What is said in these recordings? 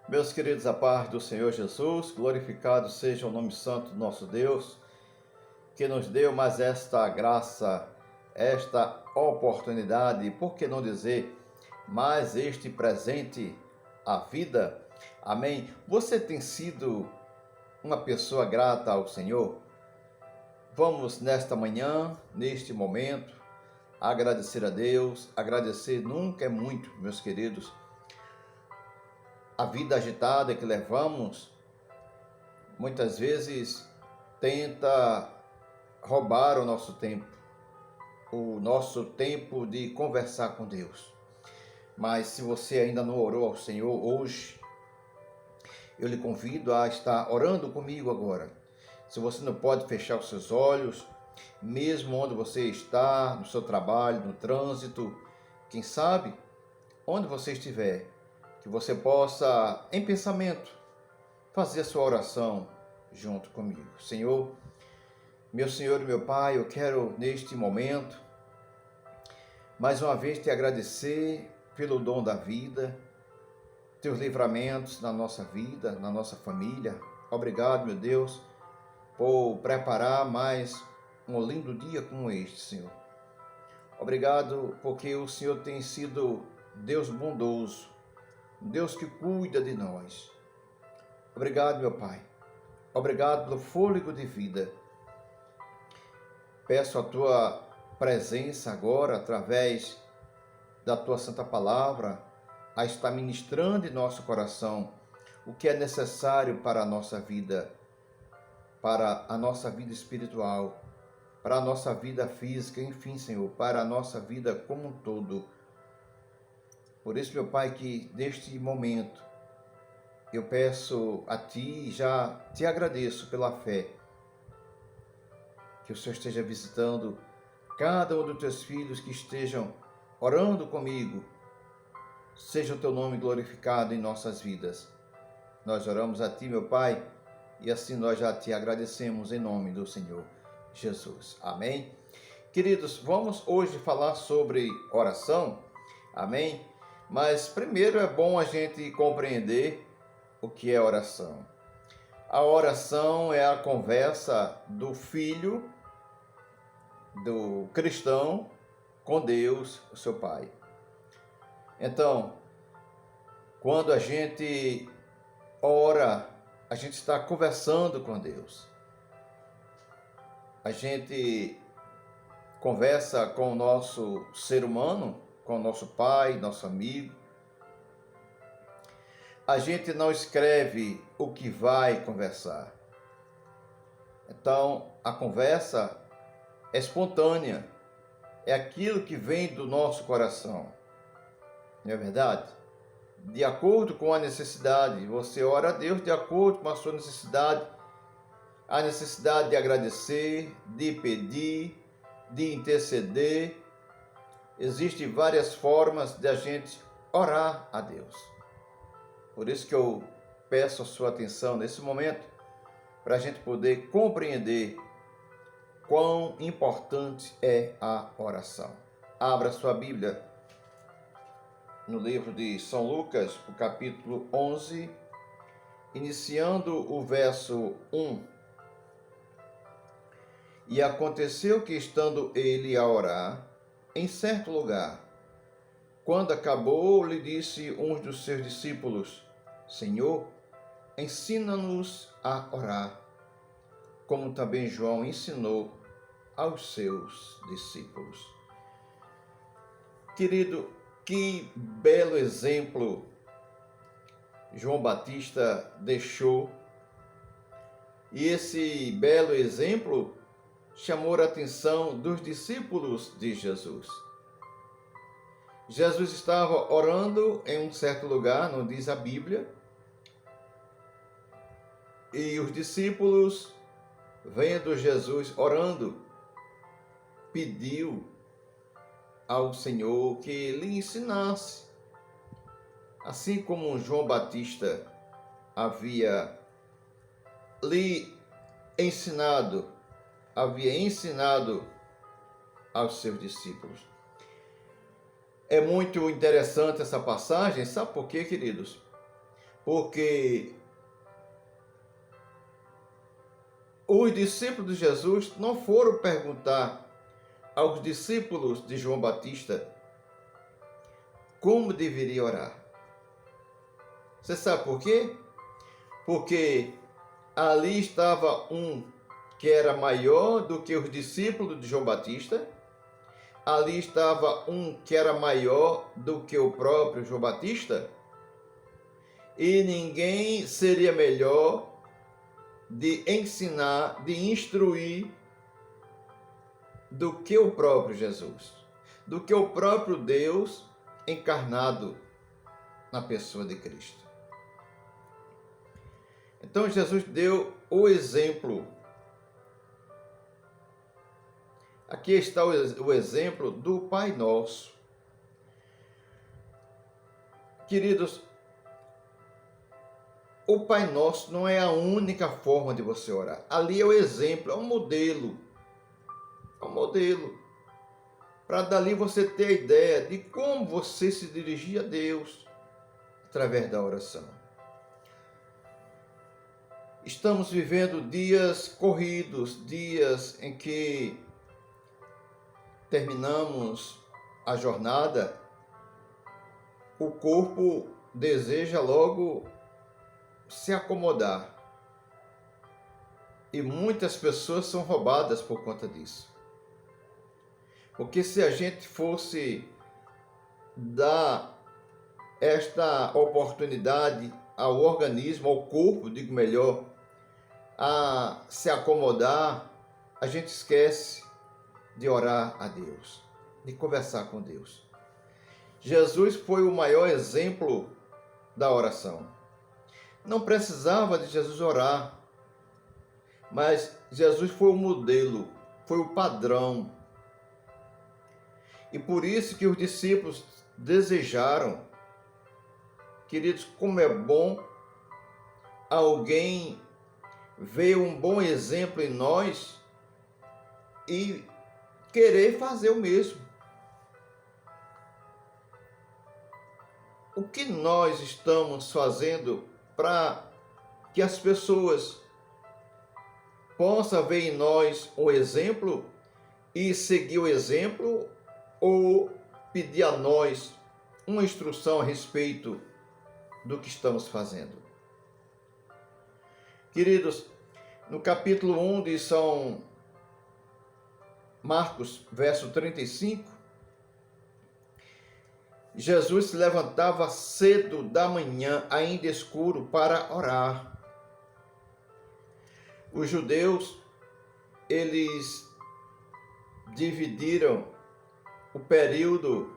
Meus queridos, a paz do Senhor Jesus, glorificado seja o nome santo do nosso Deus, que nos deu mais esta graça, esta oportunidade, por que não dizer, mais este presente, a vida. Amém? Você tem sido uma pessoa grata ao Senhor? Vamos nesta manhã, neste momento, agradecer a Deus. Agradecer nunca é muito, meus queridos. A vida agitada que levamos muitas vezes tenta roubar o nosso tempo de conversar com Deus. Mas se você ainda não orou ao Senhor hoje, eu lhe convido a estar orando comigo agora. Se você não pode fechar os seus olhos, mesmo onde você está, no seu trabalho, no trânsito, quem sabe, onde você estiver, que você possa, em pensamento, fazer a sua oração junto comigo. Senhor e meu Pai, eu quero neste momento, mais uma vez te agradecer pelo dom da vida, teus livramentos na nossa vida, na nossa família. Obrigado, meu Deus, por preparar mais um lindo dia como este, Senhor. Obrigado porque o Senhor tem sido Deus bondoso, Deus que cuida de nós. Obrigado, meu Pai. Obrigado pelo fôlego de vida. Peço a tua presença agora, através da tua santa palavra, a estar ministrando em nosso coração o que é necessário para a nossa vida, para a nossa vida espiritual, para a nossa vida física, enfim, Senhor, para a nossa vida como um todo. Por isso, meu Pai, que neste momento eu peço a Ti e já te agradeço pela fé, que o Senhor esteja visitando cada um dos teus filhos que estejam orando comigo. Seja o teu nome glorificado em nossas vidas. Nós oramos a Ti, meu Pai, e assim nós já te agradecemos em nome do Senhor Jesus. Amém? Queridos, vamos hoje falar sobre oração. Amém? Mas primeiro é bom a gente compreender o que é oração. A oração é a conversa do filho, do cristão, com Deus, o seu Pai. Então, quando a gente ora, a gente está conversando com Deus. A gente conversa com o nosso ser humano, com o nosso pai, nosso amigo. A gente não escreve o que vai conversar. Então, a conversa é espontânea, é aquilo que vem do nosso coração. Não é verdade? De acordo com a necessidade, você ora a Deus de acordo com a sua necessidade, a necessidade de agradecer, de pedir, de interceder. Existem várias formas de a gente orar a Deus. Por isso que eu peço a sua atenção nesse momento, para a gente poder compreender quão importante é a oração. Abra sua Bíblia no livro de São Lucas, o capítulo 11, iniciando o verso 1. E aconteceu que, estando ele a orar, em certo lugar, quando acabou, lhe disse um dos seus discípulos: Senhor, ensina-nos a orar, como também João ensinou aos seus discípulos. Querido, que belo exemplo João Batista deixou. E esse belo exemplo chamou a atenção dos discípulos de Jesus. Jesus estava orando em um certo lugar, não diz a Bíblia, e os discípulos, vendo Jesus orando, pediu ao Senhor que lhe ensinasse, assim como João Batista havia ensinado aos seus discípulos. É muito interessante essa passagem, sabe por quê, queridos? porque os discípulos de Jesus não foram perguntar aos discípulos de João Batista como deveria orar. Você sabe por quê? Porque ali estava um que era maior do que os discípulos de João Batista, ali estava um que era maior do que o próprio João Batista, e ninguém seria melhor de ensinar, de instruir do que o próprio Jesus, do que o próprio Deus encarnado na pessoa de Cristo. Então Jesus deu o exemplo. Aqui está o exemplo do Pai Nosso. Queridos, o Pai Nosso não é a única forma de você orar. Ali é o exemplo, é um modelo. É um modelo. Para dali você ter a ideia de como você se dirigir a Deus através da oração. Estamos vivendo dias corridos, dias em que terminamos a jornada, o corpo deseja logo se acomodar. E muitas pessoas são roubadas por conta disso. Porque se a gente fosse dar esta oportunidade ao organismo, ao corpo, digo melhor, a se acomodar, a gente esquece de orar a Deus, de conversar com Deus. Jesus foi o maior exemplo da oração. Não precisava de Jesus orar, mas Jesus foi o modelo, foi o padrão. E por isso que os discípulos desejaram, queridos, como é bom alguém ver um bom exemplo em nós e querer fazer o mesmo. O que nós estamos fazendo para que as pessoas possam ver em nós um exemplo e seguir o exemplo, ou pedir a nós uma instrução a respeito do que estamos fazendo? Queridos, no capítulo 1 de São Marcos, verso 35, Jesus se levantava cedo da manhã, ainda escuro, para orar. Os judeus, eles dividiram o período,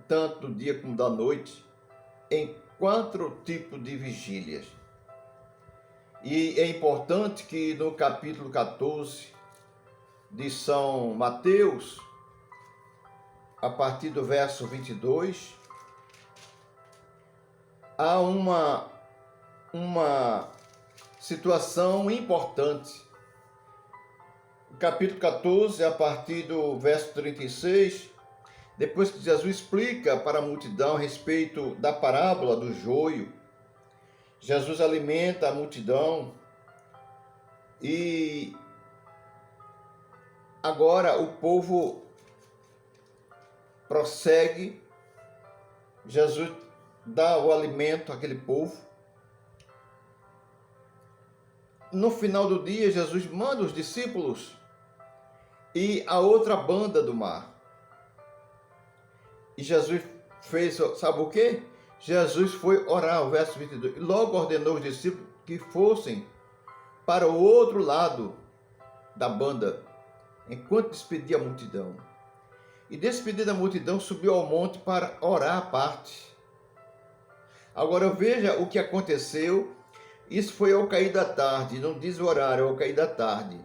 tanto do dia como da noite, em 4 tipos de vigílias. E é importante que no capítulo 14 de São Mateus, a partir do verso 22, há uma situação importante. No capítulo 14, a partir do verso 36, depois que Jesus explica para a multidão a respeito da parábola do joio, Jesus alimenta a multidão e agora o povo prossegue. Jesus dá o alimento àquele povo. No final do dia, Jesus manda os discípulos ir à outra banda do mar. E Jesus fez, sabe o quê? Jesus foi orar, o verso 22, e logo ordenou os discípulos que fossem para o outro lado da banda, enquanto despedia a multidão. E despedida a multidão, subiu ao monte para orar à parte. Agora veja o que aconteceu. Isso foi ao cair da tarde, não diz o horário, ao cair da tarde.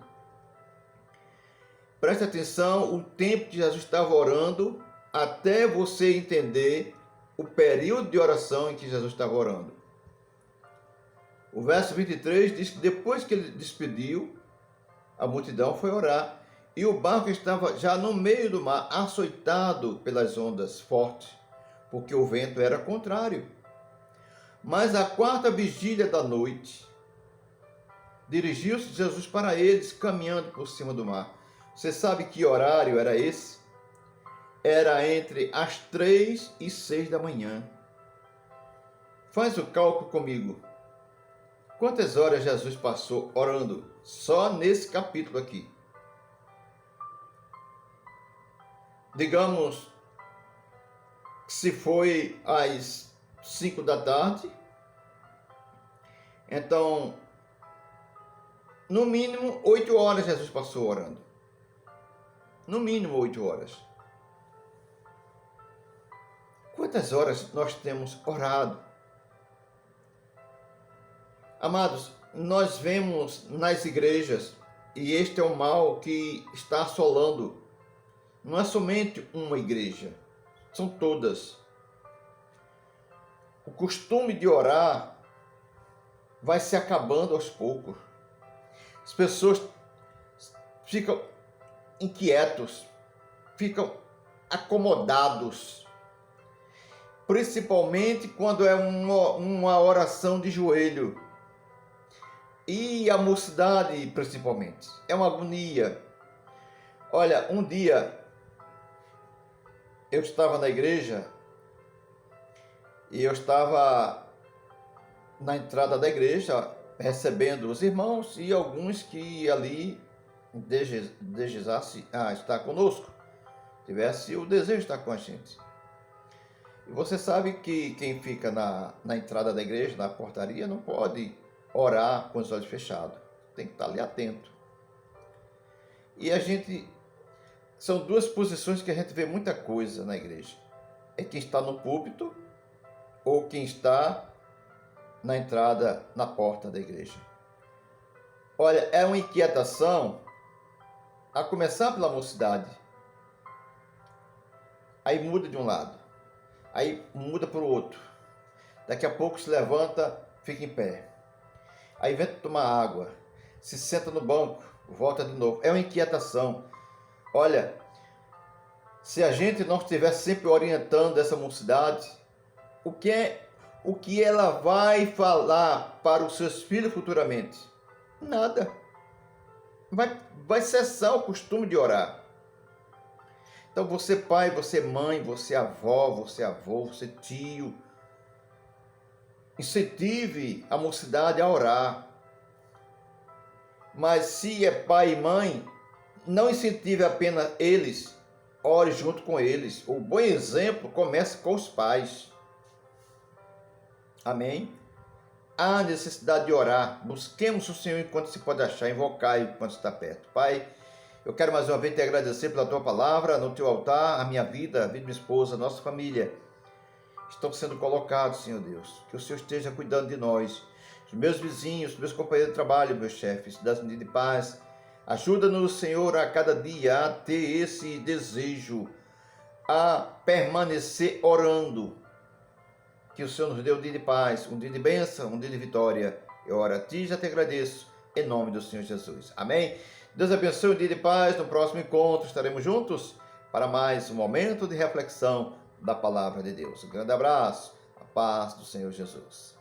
Preste atenção, o tempo que Jesus estava orando, até você entender o período de oração em que Jesus estava orando. O verso 23 diz que depois que ele despediu, a multidão foi orar. E o barco estava já no meio do mar, açoitado pelas ondas fortes, porque o vento era contrário. Mas à quarta vigília da noite, dirigiu-se Jesus para eles, caminhando por cima do mar. Você sabe que horário era esse? Era entre as 3 e 6 da manhã. Faz o cálculo comigo. Quantas horas Jesus passou orando só nesse capítulo aqui? Digamos que se foi às 5 da tarde, então, no mínimo 8 horas Jesus passou orando. No mínimo 8 horas. Quantas horas nós temos orado? Amados, nós vemos nas igrejas, e este é o mal que está assolando, não é somente uma igreja, são todas. O costume de orar vai se acabando aos poucos. As pessoas ficam inquietos, ficam acomodados, principalmente quando é uma oração de joelho. E a mocidade, principalmente, é uma agonia. Olha, um dia eu estava na igreja e eu estava na entrada da igreja recebendo os irmãos e alguns que ali desejassem estar conosco, tivesse o desejo de estar com a gente. E você sabe que quem fica na entrada da igreja, na portaria, não pode orar com os olhos fechados. Tem que estar ali atento. E são duas posições que a gente vê muita coisa na igreja. É quem está no púlpito ou quem está na entrada, na porta da igreja. Olha, é uma inquietação, a começar pela mocidade. Aí muda de um lado, aí muda para o outro. Daqui a pouco se levanta, fica em pé. Aí vem tomar água, se senta no banco, volta de novo. É uma inquietação. Olha, se a gente não estiver sempre orientando essa mocidade, o que ela vai falar para os seus filhos futuramente? Nada. Vai cessar o costume de orar. Então você pai, você mãe, você avó, você avô, você tio, incentive a mocidade a orar. Mas se é pai e mãe, não incentive apenas eles, ore junto com eles. O bom exemplo começa com os pais. Amém? Há necessidade de orar. Busquemos o Senhor enquanto se pode achar, invocai enquanto está perto. Pai, eu quero mais uma vez te agradecer pela tua palavra, no teu altar, a minha vida, a vida da minha esposa, a nossa família estão sendo colocados, Senhor Deus. Que o Senhor esteja cuidando de nós, dos meus vizinhos, dos meus companheiros de trabalho, meus chefes, das medidas de paz. Ajuda-nos, Senhor, a cada dia a ter esse desejo, a permanecer orando. Que o Senhor nos dê um dia de paz, um dia de bênção, um dia de vitória. Eu oro a Ti e já te agradeço, em nome do Senhor Jesus. Amém? Deus abençoe um dia de paz. No próximo encontro estaremos juntos para mais um momento de reflexão da Palavra de Deus. Um grande abraço, a paz do Senhor Jesus.